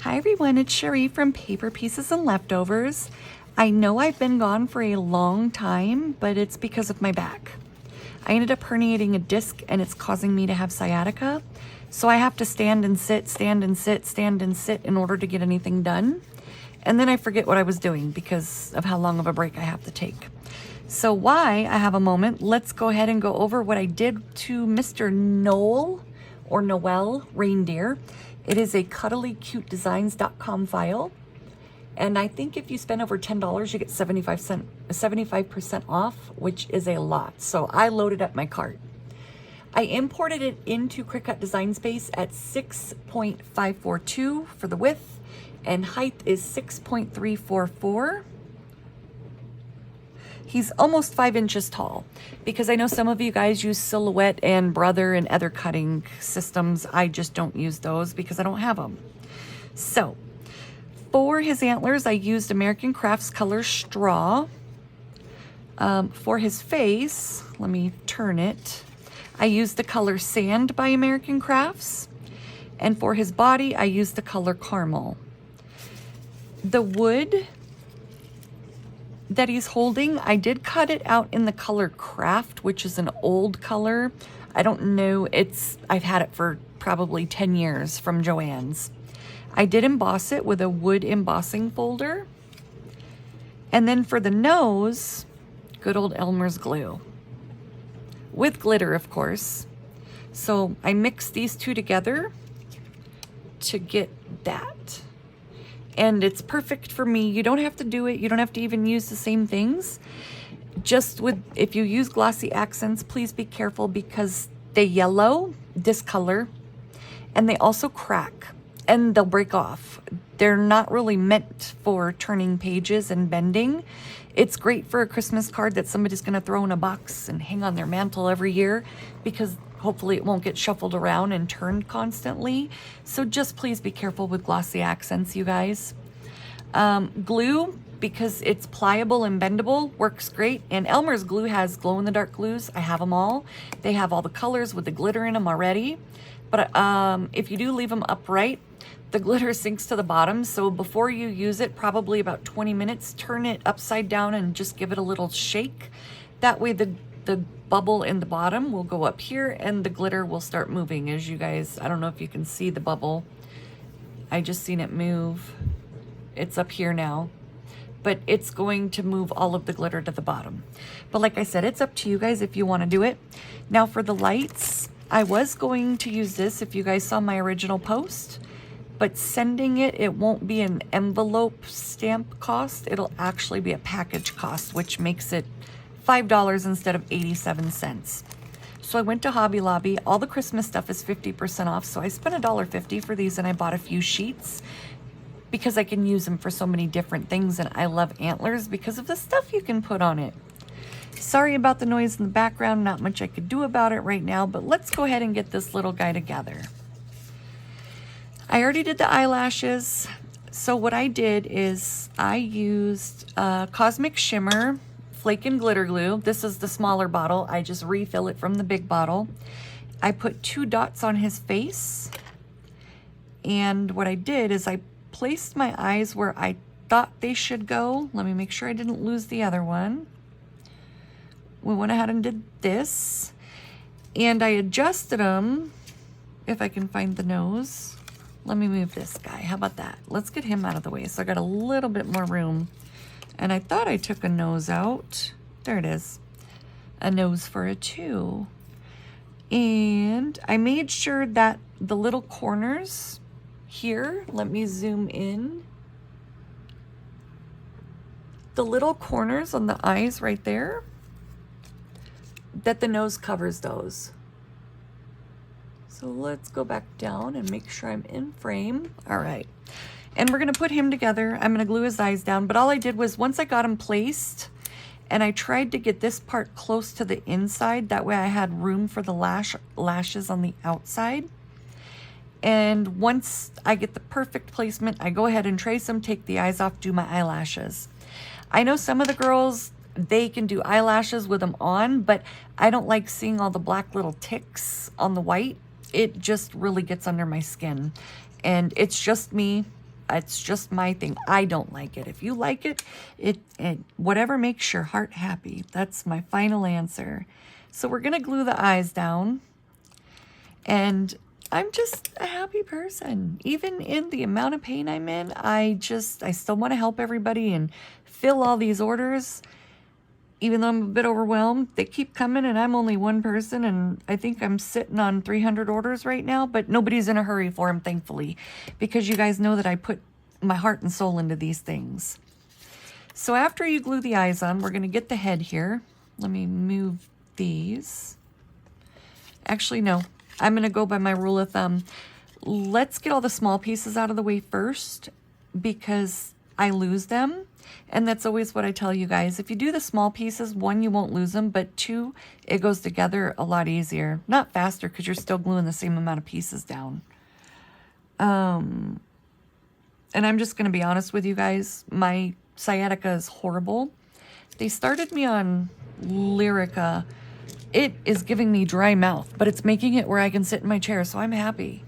Hi everyone, it's Cherie from Paper Pieces and Leftovers. I know I've been gone for a long time, but it's because of my back. I ended up herniating a disc and it's causing me to have sciatica. So I have to stand and sit, stand and sit, stand and sit in order to get anything done. And then I forget what I was doing because of how long of a break I have to take. So while I have a moment, let's go ahead and go over what I did to Mr. Noel Reindeer. It is a cuddlycutedesigns.com file. And I think if you spend over $10, you get 75% off, which is a lot. So I loaded up my cart. I imported it into Cricut Design Space at 6.542 for the width, and height is 6.344. He's almost 5 inches tall, because I know some of you guys use Silhouette and Brother and other cutting systems. I just don't use those because I don't have them. So for his antlers, I used American Crafts Color Straw. For his face, let me turn it. I used the color Sand by American Crafts. And for his body, I used the color Caramel. The wood that he's holding, I did cut it out in the color Craft, which is an old color. I don't know, I've had it for probably 10 years from Joann's. I did emboss it with a wood embossing folder. And then for the nose, good old Elmer's glue. With glitter, of course. So I mixed these two together to get that. And it's perfect for me. You don't have to do it. You don't have to even use the same things. Just if you use glossy accents, please be careful because they yellow, discolor, and they also crack and they'll break off. They're not really meant for turning pages and bending. It's great for a Christmas card that somebody's going to throw in a box and hang on their mantle every year because hopefully it won't get shuffled around and turned constantly. So just please be careful with glossy accents, you guys. Glue, because it's pliable and bendable, works great. And Elmer's glue has glow-in-the-dark glues. I have them all. They have all the colors with the glitter in them already. But if you do leave them upright, the glitter sinks to the bottom. So before you use it, probably about 20 minutes, turn it upside down and just give it a little shake. That way the bubble in the bottom will go up here and the glitter will start moving. As you guys, I don't know if you can see the bubble. I just seen it move. It's up here now, but it's going to move all of the glitter to the bottom. But like I said, it's up to you guys if you want to do it. Now for the lights, I was going to use this if you guys saw my original post, but sending it won't be an envelope stamp cost. It'll actually be a package cost, which makes it $5 instead of 87 cents. So I went to Hobby Lobby. All the Christmas stuff is 50% off. So I spent $1.50 for these and I bought a few sheets because I can use them for so many different things. And I love antlers because of the stuff you can put on it. Sorry about the noise in the background. Not much I could do about it right now, but let's go ahead and get this little guy together. I already did the eyelashes. So what I did is I used Cosmic Shimmer Flake and Glitter Glue. This is the smaller bottle. I just refill it from the big bottle. I put 2 dots on his face. And what I did is I placed my eyes where I thought they should go. Let me make sure I didn't lose the other one. We went ahead and did this. And I adjusted them, if I can find the nose. Let me move this guy. How about that? Let's get him out of the way so I got a little bit more room. And I thought I took a nose out. There it is. A nose for a 2. And I made sure that the little corners here, let me zoom in. The little corners on the eyes right there, that the nose covers those. So let's go back down and make sure I'm in frame. All right. And we're going to put him together. I'm going to glue his eyes down. But all I did was once I got him placed and I tried to get this part close to the inside. That way I had room for the lashes on the outside. And once I get the perfect placement, I go ahead and trace them, take the eyes off, do my eyelashes. I know some of the girls, they can do eyelashes with them on, but I don't like seeing all the black little ticks on the white. It just really gets under my skin. And it's just me. It's just my thing. I don't like it. If you like it, it whatever makes your heart happy. That's my final answer. So we're going to glue the eyes down. And I'm just a happy person. Even in the amount of pain I'm in, I still want to help everybody and fill all these orders. Even though I'm a bit overwhelmed, they keep coming and I'm only one person, and I think I'm sitting on 300 orders right now, but nobody's in a hurry for them, thankfully, because you guys know that I put my heart and soul into these things. So after you glue the eyes on, we're going to get the head here. Let me move these. Actually, no, I'm going to go by my rule of thumb. Let's get all the small pieces out of the way first, because I lose them. And that's always what I tell you guys. If you do the small pieces, one, you won't lose them, but two, it goes together a lot easier. Not faster, because you're still gluing the same amount of pieces down. And I'm just going to be honest with you guys. My sciatica is horrible. They started me on Lyrica. It is giving me dry mouth, but it's making it where I can sit in my chair, so I'm happy.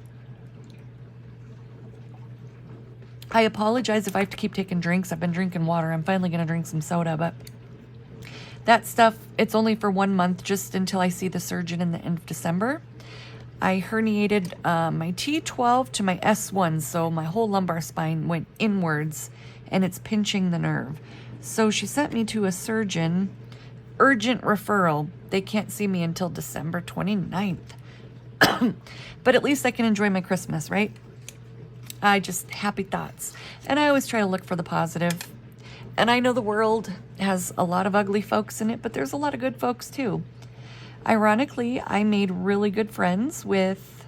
I apologize if I have to keep taking drinks. I've been drinking water. I'm finally going to drink some soda, but that stuff, it's only for 1 month, just until I see the surgeon in the end of December. I herniated my T12 to my S1, so my whole lumbar spine went inwards, and it's pinching the nerve. So she sent me to a surgeon, urgent referral. They can't see me until December 29th. But at least I can enjoy my Christmas, right? Happy thoughts. And I always try to look for the positive. And I know the world has a lot of ugly folks in it, but there's a lot of good folks too. Ironically, I made really good friends with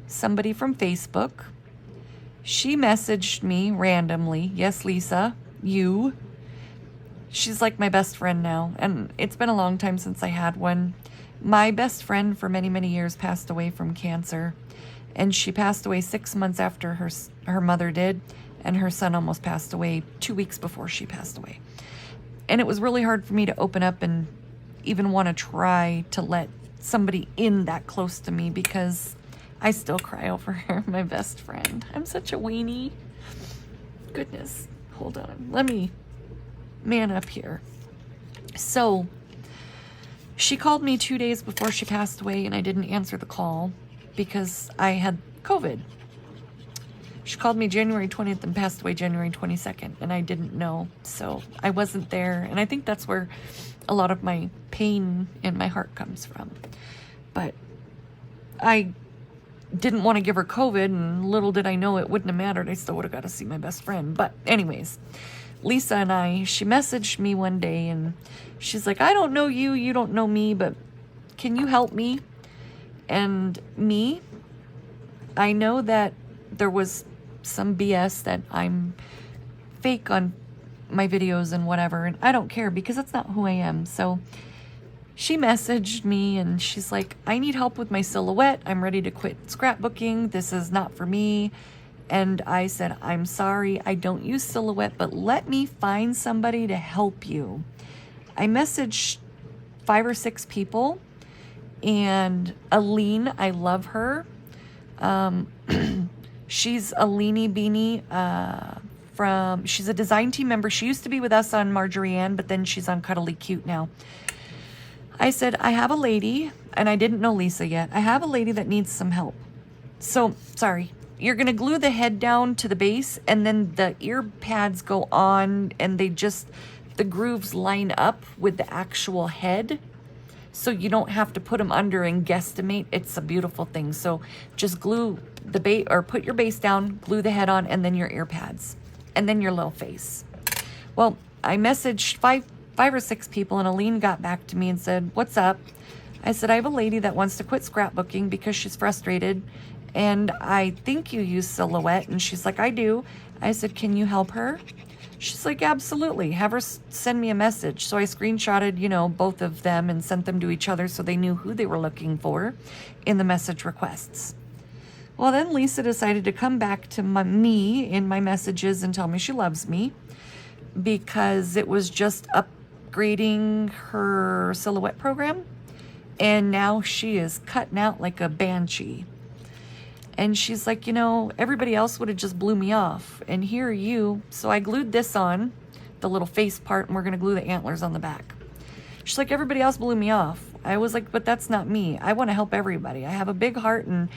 somebody from Facebook. She messaged me randomly. Yes, Lisa, you. She's like my best friend now. And it's been a long time since I had one. My best friend for many, many years passed away from cancer. And she passed away 6 months after her mother did, and her son almost passed away 2 weeks before she passed away. And it was really hard for me to open up and even want to try to let somebody in that close to me, because I still cry over her, my best friend. I'm such a weenie. Goodness, hold on. Let me man up here. So she called me 2 days before she passed away, and I didn't answer the call because I had COVID. She called me January 20th and passed away January 22nd, and I didn't know, so I wasn't there. And I think that's where a lot of my pain in my heart comes from. But I didn't want to give her COVID, and little did I know it wouldn't have mattered. I still would have got to see my best friend. But anyways, Lisa and she messaged me one day, and she's like, I don't know you, you don't know me, but can you help me? And me, I know that there was some BS that I'm fake on my videos and whatever, and I don't care because that's not who I am. So she messaged me and she's like, I need help with my silhouette. I'm ready to quit scrapbooking. This is not for me. And I said, I'm sorry, I don't use silhouette, but let me find somebody to help you. I messaged 5 or 6 people. And Aline, I love her. She's a Leanie Beanie she's a design team member. She used to be with us on Marjorie Ann, but then she's on Cuddly Cute now. I said, I have a lady, and I didn't know Lisa yet. I have a lady that needs some help. So, sorry. You're going to glue the head down to the base, and then the ear pads go on, and the grooves line up with the actual head. So you don't have to put them under and guesstimate. It's a beautiful thing. So just glue the base, or put your base down, glue the head on, and then your ear pads, and then your little face. Well, I messaged five or six people, and Aline got back to me and said, what's up? I said, I have a lady that wants to quit scrapbooking because she's frustrated, and I think you use silhouette. And she's like, I do. I said, can you help her? She's like, absolutely. Have her send me a message. So I screenshotted, both of them and sent them to each other so they knew who they were looking for in the message requests. Well, then Lisa decided to come back to me in my messages and tell me she loves me because it was just upgrading her silhouette program. And now she is cutting out like a banshee. And she's like, you know, everybody else would have just blew me off. And here are you. So I glued this on, the little face part, and we're going to glue the antlers on the back. She's like, everybody else blew me off. I was like, but that's not me. I want to help everybody. I have a big heart, and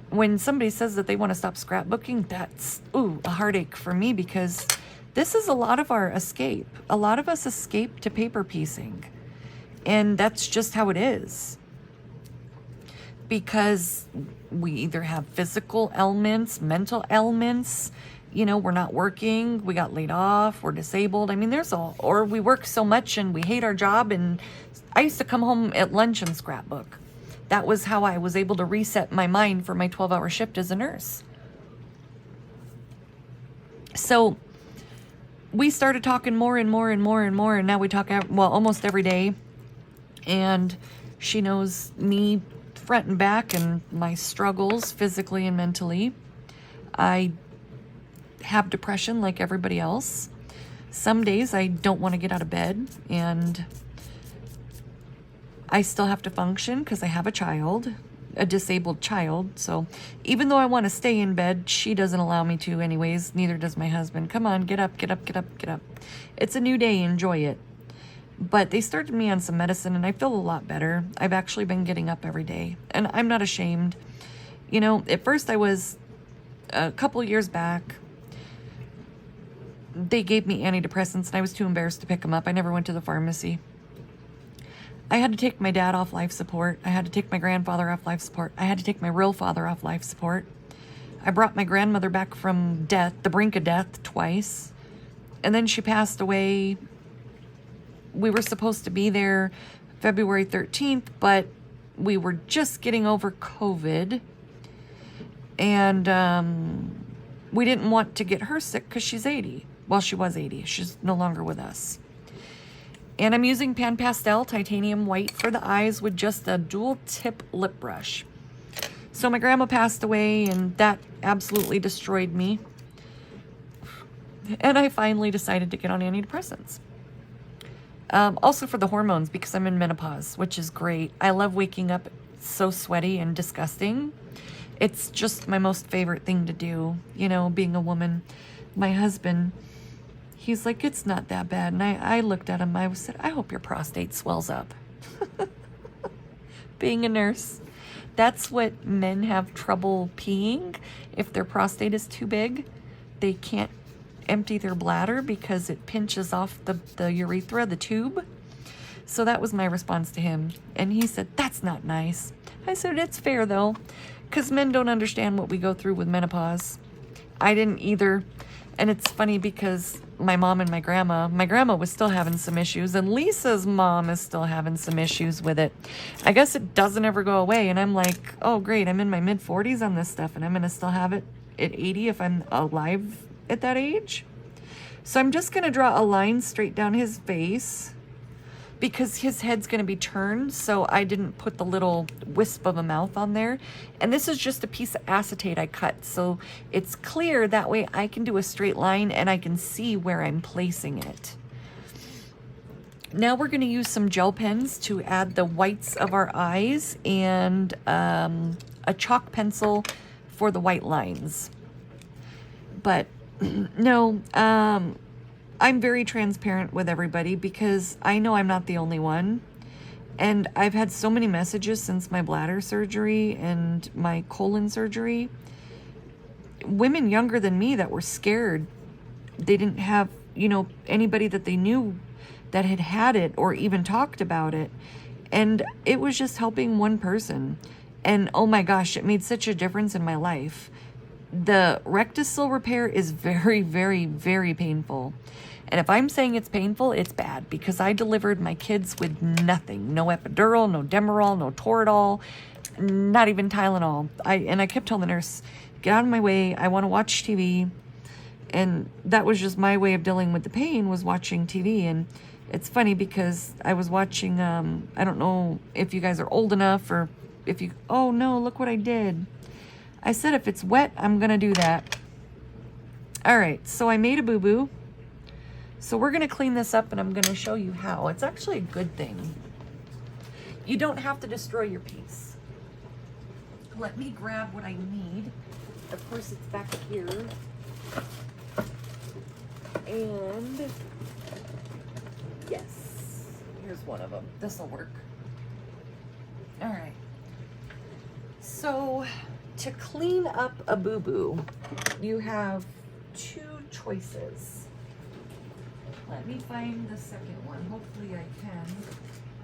when somebody says that they want to stop scrapbooking, that's, ooh, a heartache for me, because this is a lot of our escape. A lot of us escape to paper piecing. And that's just how it is. Because we either have physical ailments, mental ailments, you know, we're not working, we got laid off, we're disabled. I mean, or we work so much and we hate our job. And I used to come home at lunch and scrapbook. That was how I was able to reset my mind for my 12-hour shift as a nurse. So we started talking more and more and more and more. And now we talk, well, almost every day. And she knows me front and back and my struggles physically and mentally. I have depression like everybody else. Some days I don't want to get out of bed, and I still have to function because I have a child, a disabled child. So even though I want to stay in bed, she doesn't allow me to anyways. Neither does my husband. Come on, get up, get up, get up, get up. It's a new day. Enjoy it. But they started me on some medicine, and I feel a lot better. I've actually been getting up every day, and I'm not ashamed. You know, at first I was, a couple years back, they gave me antidepressants, and I was too embarrassed to pick them up. I never went to the pharmacy. I had to take my dad off life support. I had to take my grandfather off life support. I had to take my real father off life support. I brought my grandmother back from death, the brink of death, twice. And then she passed away. We were supposed to be there February 13th, but we were just getting over COVID. And we didn't want to get her sick because she's 80. Well, she was 80. She's no longer with us. And I'm using Pan Pastel Titanium White for the eyes with just a dual tip lip brush. So my grandma passed away, and that absolutely destroyed me. And I finally decided to get on antidepressants. Also for the hormones, because I'm in menopause, which is great. I love waking up so sweaty and disgusting. It's just my most favorite thing to do, you know, being a woman. My husband, he's like, it's not that bad. And I looked at him, I said, I hope your prostate swells up. Being a nurse, that's what men have trouble peeing. If their prostate is too big, they can't empty their bladder because it pinches off the urethra, the tube. So that was my response to him. And he said, that's not nice. I said, it's fair though, because men don't understand what we go through with menopause. I didn't either. And it's funny because my mom and my grandma was still having some issues, and Lisa's mom is still having some issues with it. I guess it doesn't ever go away. And I'm like, oh great, I'm in my mid 40s on this stuff, and I'm going to still have it at 80 if I'm alive at that age. So I'm just going to draw a line straight down his face because his head's going to be turned. So I didn't put the little wisp of a mouth on there. And this is just a piece of acetate I cut. So it's clear, that way I can do a straight line and I can see where I'm placing it. Now we're going to use some gel pens to add the whites of our eyes, and a chalk pencil for the white lines. But no, I'm very transparent with everybody because I know I'm not the only one. And I've had so many messages since my bladder surgery and my colon surgery. Women younger than me that were scared. They didn't have, you know, anybody that they knew that had had it or even talked about it. And it was just helping one person. And oh my gosh, it made such a difference in my life. The rectus repair is very, very, very painful. And if I'm saying it's painful, it's bad, because I delivered my kids with nothing. No epidural, no Demerol, no Toradol, not even Tylenol. I kept telling the nurse, get out of my way. I want to watch TV. And that was just my way of dealing with the pain, was watching TV. And it's funny because I was watching, I don't know if you guys are old enough, or if you, oh no, look what I did. I said if it's wet, I'm going to do that. All right, so I made a boo-boo. So we're going to clean this up, and I'm going to show you how. It's actually a good thing. You don't have to destroy your piece. Let me grab what I need. of course it's back here. And yes, here's one of them. This will work. All right. So to clean up a boo-boo, you have two choices. Let me find the second one. Hopefully I can.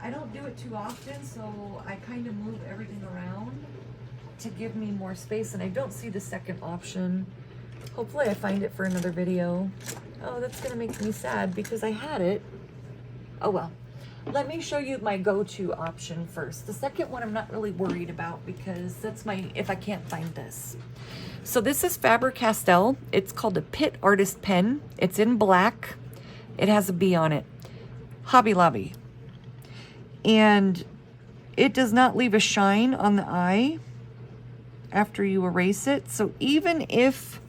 I don't do it too often, so I kind of move everything around to give me more space, and I don't see the second option. Hopefully I find it for another video. Oh, that's gonna make me sad because I had it. Oh well. Let me show you my go-to option first. The second one I'm not really worried about because that's my, if I can't find this. So this is Faber-Castell. It's called a Pitt Artist Pen. It's in black. It has a B on it. Hobby Lobby. And it does not leave a shine on the eye after you erase it. So even if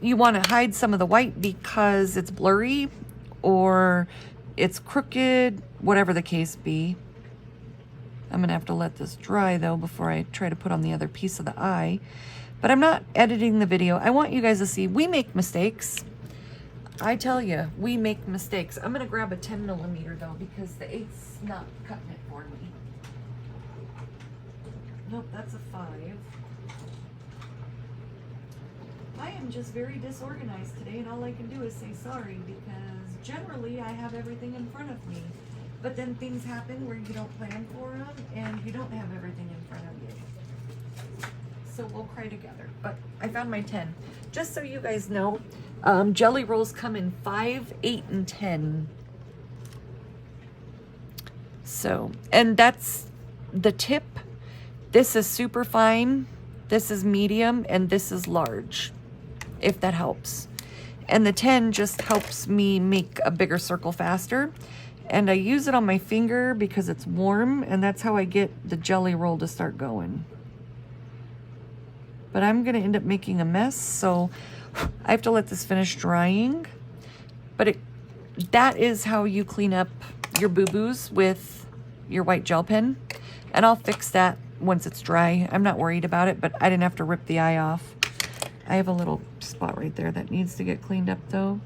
you want to hide some of the white because it's blurry or it's crooked, whatever the case be. I'm gonna have to let this dry though before I try to put on the other piece of the eye. But I'm not editing the video. I want you guys to see we make mistakes. I tell you, we make mistakes. I'm gonna grab a 10mm though because the 8's not cutting it for me. Nope, that's a 5. I am just very disorganized today, and all I can do is say sorry because generally I have everything in front of me. But then things happen where you don't plan for them and you don't have everything in front of you. So we'll cry together. But I found my 10. Just so you guys know, jelly rolls come in 5, 8, and 10. So, and that's the tip. This is super fine, this is medium, and this is large, if that helps. And the 10 just helps me make a bigger circle faster. And I use it on my finger because it's warm, and that's how I get the jelly roll to start going. But I'm gonna end up making a mess, so I have to let this finish drying. But that is how you clean up your boo-boos with your white gel pen. And I'll fix that once it's dry. I'm not worried about it, but I didn't have to rip the eye off. I have a little spot right there that needs to get cleaned up though.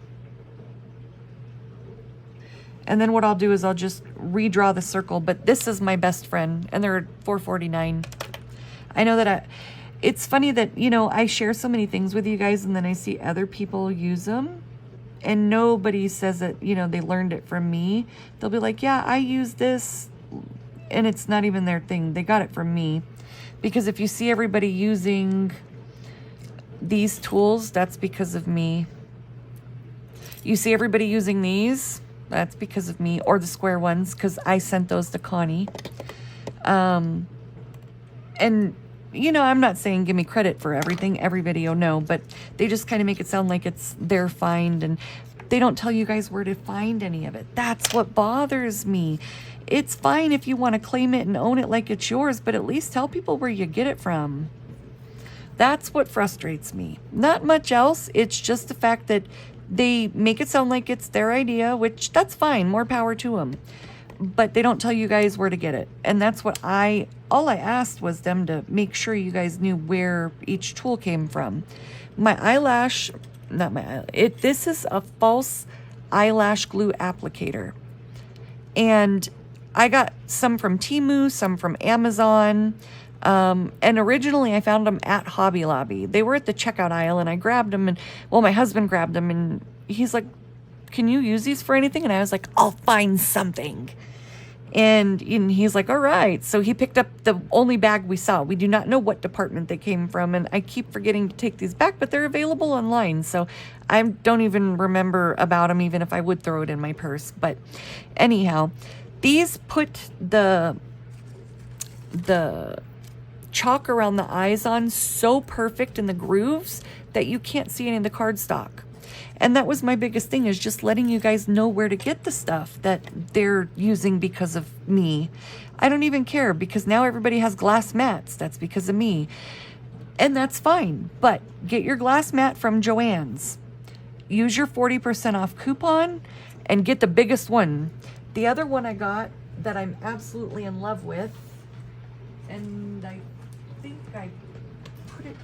And then what I'll do is I'll just redraw the circle, but this is my best friend and they're $4.49. I know that it's funny that, you know, I share so many things with you guys and then I see other people use them and nobody says that, you know, they learned it from me. They'll be like, yeah, I use this, and it's not even their thing. They got it from me. Because if you see everybody using these tools, that's because of me. You see everybody using these, that's because of me, or the square ones, because I sent those to Connie. And, you know, I'm not saying give me credit for everything, every video, no, but they just kind of make it sound like it's their find, and they don't tell you guys where to find any of it. That's what bothers me. It's fine if you want to claim it and own it like it's yours, but at least tell people where you get it from. That's what frustrates me. Not much else. It's just the fact that they make it sound like it's their idea, which that's fine. More power to them. But they don't tell you guys where to get it. And that's what all I asked was them to make sure you guys knew where each tool came from. My eyelash, this is a false eyelash glue applicator. And I got some from Temu, some from Amazon. And originally I found them at Hobby Lobby. They were at the checkout aisle and I grabbed them, and well, my husband grabbed them and he's like, can you use these for anything? And I was like, I'll find something. And he's like, all right. So he picked up the only bag we saw. We do not know what department they came from. And I keep forgetting to take these back, but they're available online. So I don't even remember about them, even if I would throw it in my purse. But anyhow, these put the chalk around the eyes on so perfect in the grooves that you can't see any of the cardstock. And that was my biggest thing, is just letting you guys know where to get the stuff that they're using because of me. I don't even care, because now everybody has glass mats. That's because of me. And that's fine. But get your glass mat from Joann's. Use your 40% off coupon and get the biggest one. The other one I got that I'm absolutely in love with, and I think I put it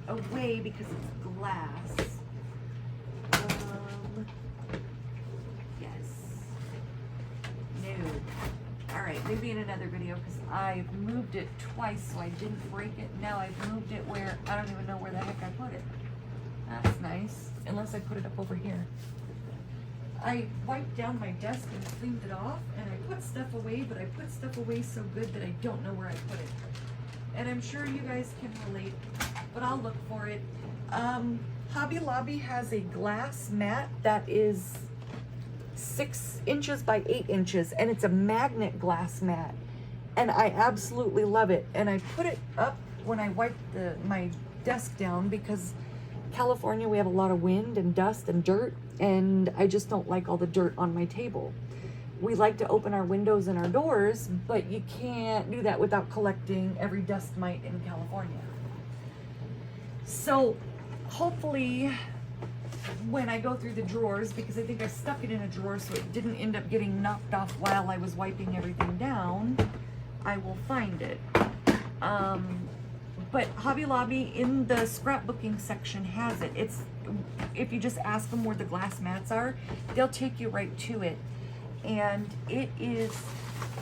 away because it's glass. Yes. No. Alright, maybe in another video because I've moved it twice so I didn't break it. Now I've moved it where I don't even know where the heck I put it. That's nice. Unless I put it up over here. I wiped down my desk and cleaned it off, and I put stuff away, but I put stuff away so good that I don't know where I put it. And I'm sure you guys can relate, but I'll look for it. Hobby Lobby has a glass mat that is 6 inches by 8 inches, and it's a magnet glass mat. And I absolutely love it. And I put it up when I wiped my desk down because California, we have a lot of wind and dust and dirt, and I just don't like all the dirt on my table. We like to open our windows and our doors, but you can't do that without collecting every dust mite in California. So hopefully when I go through the drawers, because I think I stuck it in a drawer so it didn't end up getting knocked off while I was wiping everything down, I will find it. But Hobby Lobby in the scrapbooking section has it. It's, if you just ask them where the glass mats are, they'll take you right to it. And it is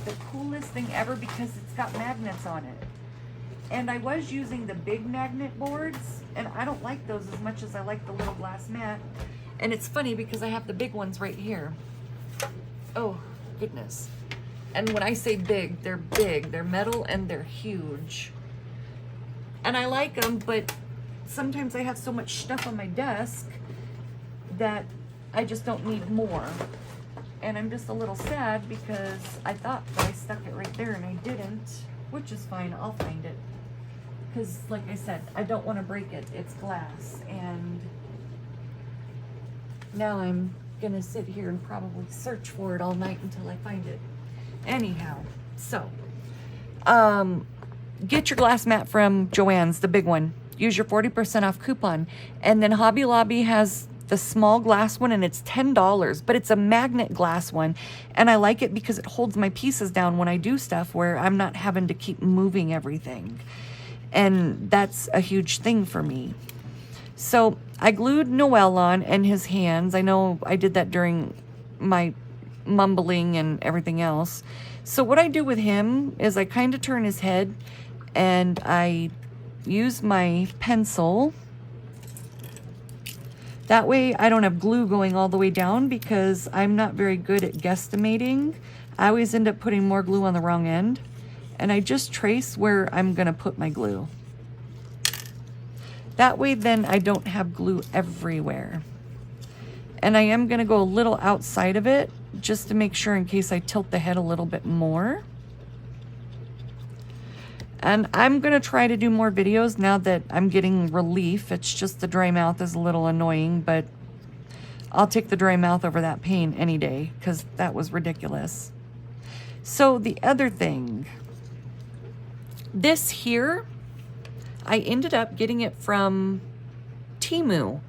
the coolest thing ever because it's got magnets on it. And I was using the big magnet boards, and I don't like those as much as I like the little glass mat. And it's funny because I have the big ones right here. Oh, goodness. And when I say big, they're metal and they're huge. And I like them, but sometimes I have so much stuff on my desk that I just don't need more. And I'm just a little sad because I thought that I stuck it right there and I didn't, which is fine, I'll find it. Because like I said, I don't want to break it, it's glass. And now I'm gonna sit here and probably search for it all night until I find it. Anyhow, so, get your glass mat from Joann's, the big one. Use your 40% off coupon. And then Hobby Lobby has the small glass one, and it's $10, but it's a magnet glass one. And I like it because it holds my pieces down when I do stuff where I'm not having to keep moving everything. And that's a huge thing for me. So I glued Noel on and his hands. I know I did that during my mumbling and everything else. So what I do with him is I kind of turn his head and I use my pencil. That way I don't have glue going all the way down because I'm not very good at guesstimating. I always end up putting more glue on the wrong end. And I just trace where I'm going to put my glue. That way then I don't have glue everywhere. And I am going to go a little outside of it just to make sure in case I tilt the head a little bit more. And I'm going to try to do more videos now that I'm getting relief. It's just the dry mouth is a little annoying, but I'll take the dry mouth over that pain any day because that was ridiculous. So the other thing, this here, I ended up getting it from Temu.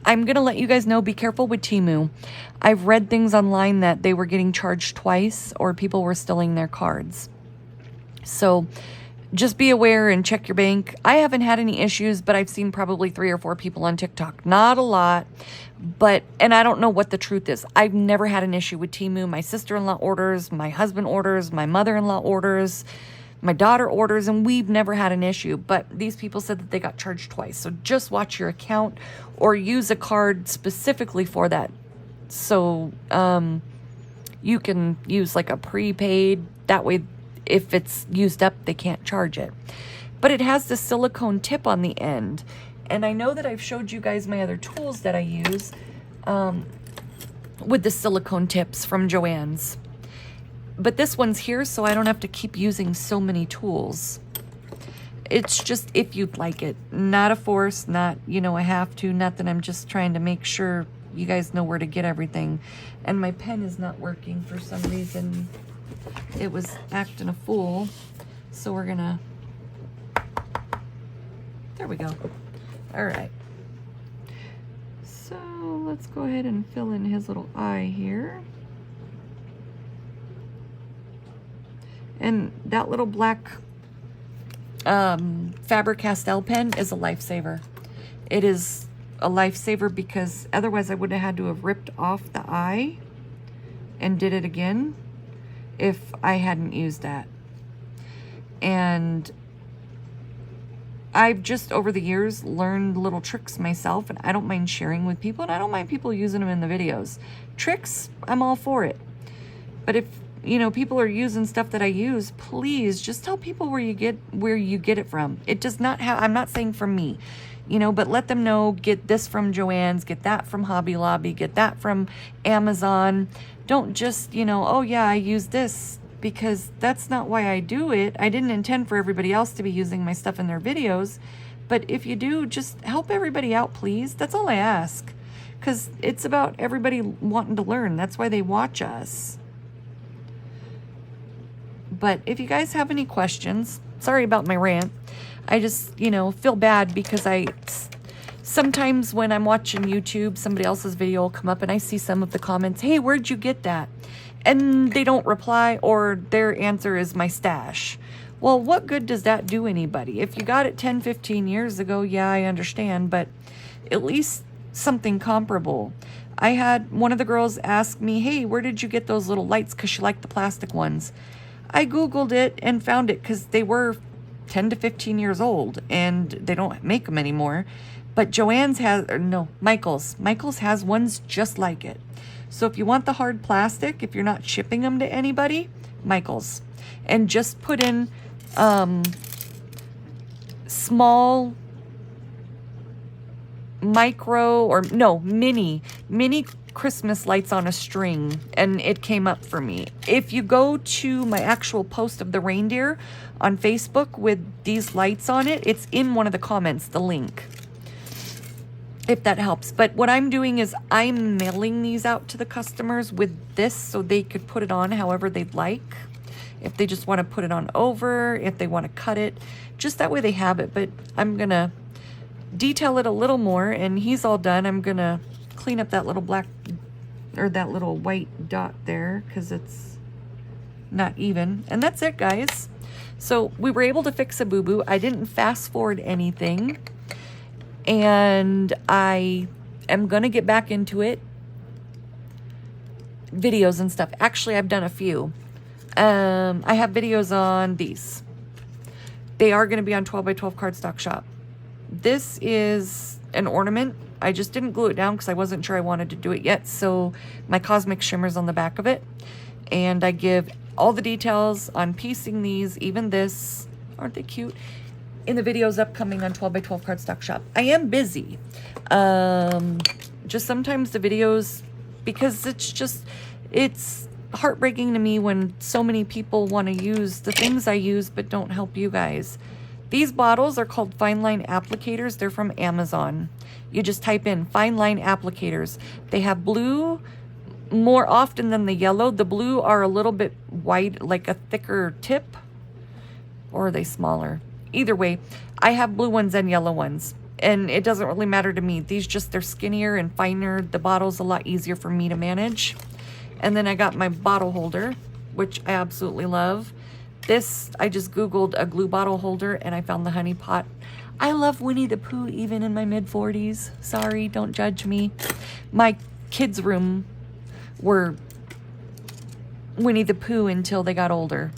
I'm going to let you guys know, be careful with Temu. I've read things online that they were getting charged twice or people were stealing their cards. So just be aware and check your bank. I haven't had any issues, but I've seen probably 3 or 4 people on TikTok. Not a lot, but, and I don't know what the truth is. I've never had an issue with Temu. My sister-in-law orders, my husband orders, my mother-in-law orders, my daughter orders, and we've never had an issue. But these people said that they got charged twice. So just watch your account or use a card specifically for that. So you can use like a prepaid. That way, if it's used up, they can't charge it. But it has the silicone tip on the end. And I know that I've showed you guys my other tools that I use with the silicone tips from Joann's. But this one's here, so I don't have to keep using so many tools. It's just if you'd like it. Not a force, not, you know, I have to. Not that I'm just trying to make sure you guys know where to get everything. And my pen is not working for some reason. It was acting a fool. So we're gonna... There we go. All right. So let's go ahead and fill in his little eye here. And that little black Faber-Castell pen is a lifesaver. It is a lifesaver because otherwise I would have had to have ripped off the eye and did it again if I hadn't used that. And I've just over the years learned little tricks myself, and I don't mind sharing with people, and I don't mind people using them in the videos. Tricks, I'm all for it. But if, you know, people are using stuff that I use, please just tell people where you get it from. It does not have, I'm not saying from me, you know, but let them know, get this from Joann's, get that from Hobby Lobby, get that from Amazon. Don't just, you know, oh yeah, I use this, because that's not why I do it. I didn't intend for everybody else to be using my stuff in their videos. But if you do, just help everybody out, please. That's all I ask. Because it's about everybody wanting to learn. That's why they watch us. But if you guys have any questions, sorry about my rant. I just, you know, feel bad because sometimes when I'm watching YouTube, somebody else's video will come up and I see some of the comments, hey, where'd you get that? And they don't reply, or their answer is my stash. Well, what good does that do anybody? If you got it 10, 15 years ago, yeah, I understand, but at least something comparable. I had one of the girls ask me, hey, where did you get those little lights? Because she liked the plastic ones. I Googled it and found it because they were 10 to 15 years old and they don't make them anymore. But Joann's has, or no, Michael's has ones just like it. So if you want the hard plastic, if you're not shipping them to anybody, Michael's. And just put in small mini Christmas lights on a string, and it came up for me. If you go to my actual post of the reindeer on Facebook with these lights on it, it's in one of the comments, the link, if that helps. But what I'm doing is I'm mailing these out to the customers with this so they could put it on however they'd like. If they just want to put it on over, if they want to cut it, just that way they have it. But I'm going to detail it a little more, and he's all done. I'm going to clean up that little black, or that little white dot there, because it's not even. And that's it, guys. So we were able to fix a boo-boo. I didn't fast forward anything. And I am going to get back into it. Videos and stuff. Actually, I've done a few. I have videos on these. They are going to be on 12 by 12 cardstock shop. This is an ornament. I just didn't glue it down because I wasn't sure I wanted to do it yet. So my cosmic shimmer's on the back of it. And I give all the details on piecing these, even this. Aren't they cute? In the videos upcoming on 12 by 12 cardstock shop. I am busy. Just sometimes the videos, because it's heartbreaking to me when so many people want to use the things I use but don't help you guys. These bottles are called fine line applicators. They're from Amazon. You just type in fine line applicators. They have blue more often than the yellow. The blue are a little bit white, like a thicker tip, or are they smaller? Either way, I have blue ones and yellow ones, and it doesn't really matter to me. These just, they're skinnier and finer. The bottle's a lot easier for me to manage. And then I got my bottle holder, which I absolutely love. This, I just Googled a glue bottle holder and I found the honey pot. I love Winnie the Pooh even in my mid-40s. Sorry, don't judge me. My kids' room were Winnie the Pooh until they got older.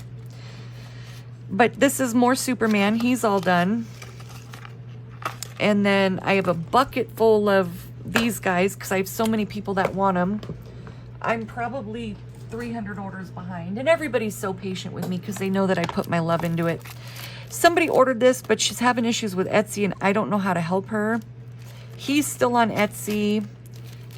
But this is more Superman. He's all done. And then I have a bucket full of these guys because I have so many people that want them. I'm probably 300 orders behind. And everybody's so patient with me because they know that I put my love into it. Somebody ordered this, but she's having issues with Etsy and I don't know how to help her. He's still on Etsy.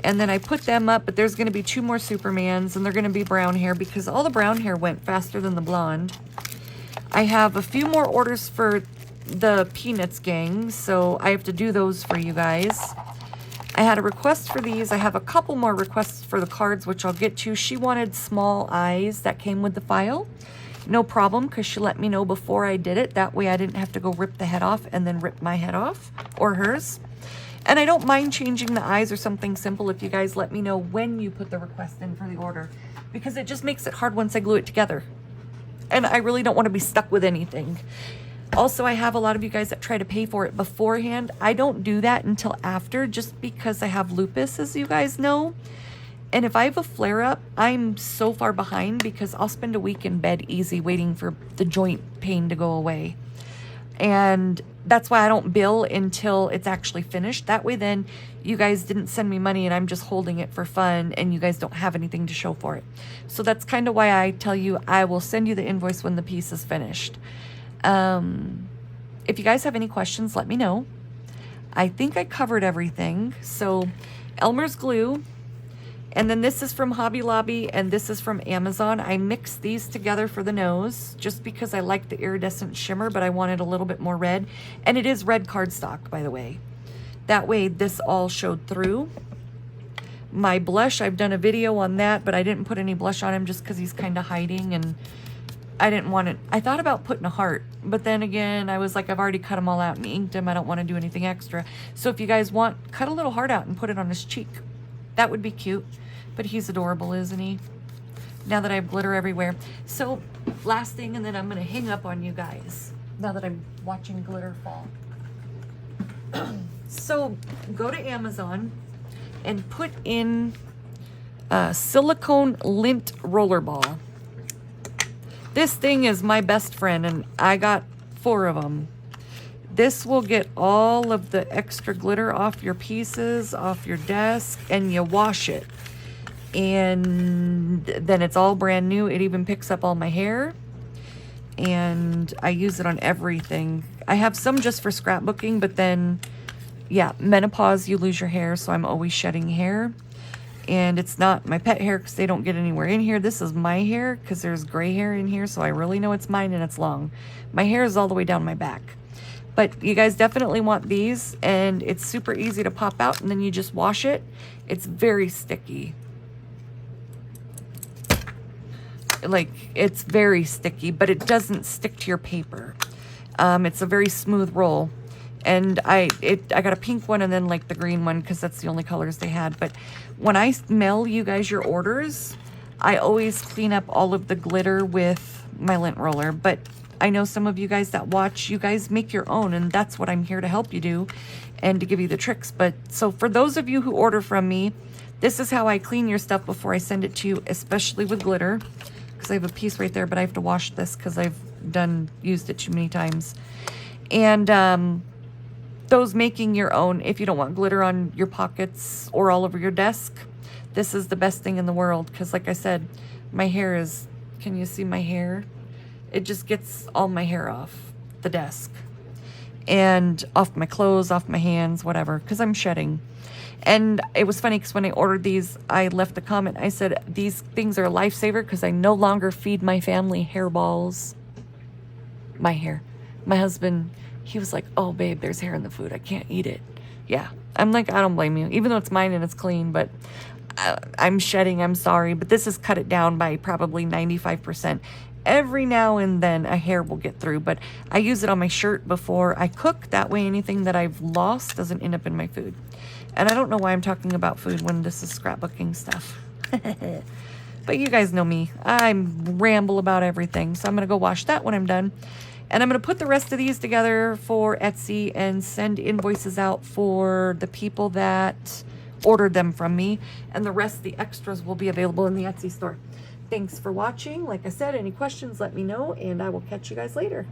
And then I put them up, but there's going to be 2 more Supermans and they're going to be brown hair because all the brown hair went faster than the blonde. I have a few more orders for the Peanuts gang, so I have to do those for you guys. I had a request for these. I have a couple more requests for the cards, which I'll get to. She wanted small eyes that came with the file. No problem, because she let me know before I did it. That way I didn't have to go rip the head off and then rip my head off, or hers. And I don't mind changing the eyes or something simple if you guys let me know when you put the request in for the order, because it just makes it hard once I glue it together. And I really don't want to be stuck with anything. Also, I have a lot of you guys that try to pay for it beforehand. I don't do that until after, just because I have lupus, as you guys know. And if I have a flare-up, I'm so far behind because I'll spend a week in bed easy waiting for the joint pain to go away. And that's why I don't bill until it's actually finished. That way then you guys didn't send me money and I'm just holding it for fun and you guys don't have anything to show for it. So that's kind of why I tell you I will send you the invoice when the piece is finished. If you guys have any questions, let me know. I think I covered everything. So Elmer's glue. And then this is from Hobby Lobby and this is from Amazon. I mixed these together for the nose just because I like the iridescent shimmer, but I wanted a little bit more red. And it is red cardstock, by the way. That way this all showed through. My blush, I've done a video on that, but I didn't put any blush on him just because he's kind of hiding and I didn't want it. I thought about putting a heart, but then again, I was like, I've already cut them all out and inked them. I don't want to do anything extra. So if you guys want, cut a little heart out and put it on his cheek. That would be cute, but he's adorable, isn't he? Now that I have glitter everywhere. So last thing, and then I'm gonna hang up on you guys now that I'm watching glitter fall. So go to Amazon and put in silicone lint rollerball. This thing is my best friend and I got 4 of them. This will get all of the extra glitter off your pieces, off your desk, and you wash it. And then it's all brand new. It even picks up all my hair. And I use it on everything. I have some just for scrapbooking, but then, yeah, menopause, you lose your hair, so I'm always shedding hair. And it's not my pet hair because they don't get anywhere in here. This is my hair because there's gray hair in here, so I really know it's mine and it's long. My hair is all the way down my back. But you guys definitely want these, and it's super easy to pop out, and then you just wash it. It's very sticky. Like, it's very sticky, but it doesn't stick to your paper. It's a very smooth roll. And I got a pink one and then like the green one because that's the only colors they had. But when I mail you guys your orders, I always clean up all of the glitter with my lint roller. But I know some of you guys that watch, you guys make your own, and that's what I'm here to help you do and to give you the tricks. But so for those of you who order from me, this is how I clean your stuff before I send it to you, especially with glitter, because I have a piece right there, but I have to wash this because I've used it too many times. And those making your own, if you don't want glitter on your pockets or all over your desk, this is the best thing in the world. Because like I said, my hair is, can you see my hair? It just gets all my hair off the desk and off my clothes, off my hands, whatever, because I'm shedding. And it was funny because when I ordered these, I left a comment. I said, these things are a lifesaver because I no longer feed my family hairballs. My hair. My husband, he was like, oh, babe, there's hair in the food. I can't eat it. Yeah. I'm like, I don't blame you, even though it's mine and it's clean, but I'm shedding. I'm sorry. But this has cut it down by probably 95%. Every now and then a hair will get through, but I use it on my shirt before I cook. That way anything that I've lost doesn't end up in my food. And I don't know why I'm talking about food when this is scrapbooking stuff. But you guys know me. I ramble about everything. So I'm going to go wash that when I'm done. And I'm going to put the rest of these together for Etsy and send invoices out for the people that ordered them from me. And the rest, the extras, will be available in the Etsy store. Thanks for watching. Like I said, any questions, let me know, and I will catch you guys later.